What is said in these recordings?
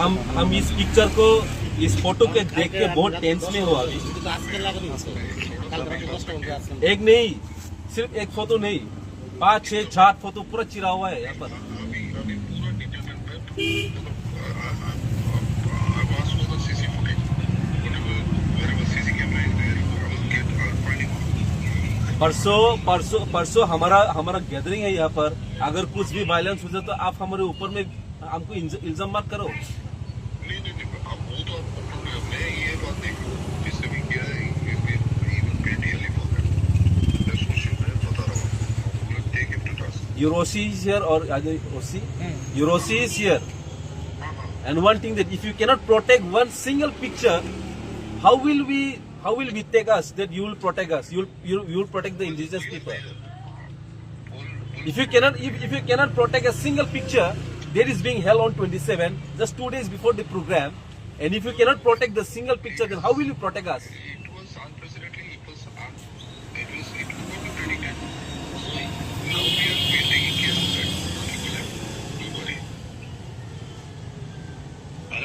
हम इस पिक्चर को, इस फोटो के देख के बहुत टेंस में हो अभी। एक नहीं, सिर्फ एक फोटो नहीं, 5, 6, 7 फोटो पूरा चिरा हुआ है यहाँ पर। परसों हमारा गैदरिंग है यहाँ पर। अगर कुछ भी वायलेंस हो जाए तो आप हमारे ऊपर में हमको इल्जाम मत करो। Eurosi is here or Osi? Eurosi is here. And one thing that if you cannot protect one single picture, how will we take us that you will protect us? You will protect the indigenous people. If you cannot protect a single picture that is being held on 27, just 2 days before the program, and if you cannot protect the single picture, then how will you protect us? It was unprecedented. It was not predicted. Now we are taking care of that. Don't worry. And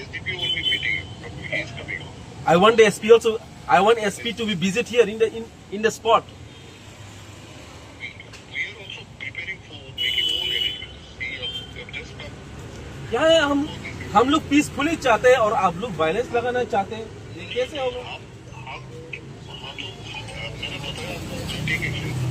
SDP will be meeting. He is coming on. I want the SP also. I want SP to be visit here in the spot. We are also preparing for making all arrangements. See, you have just come. क्या हम लोग peacefully चाहते हैं और आप लोग violence लगाना चाहते हैं, ये कैसे होगा? मैंने बताया, take action.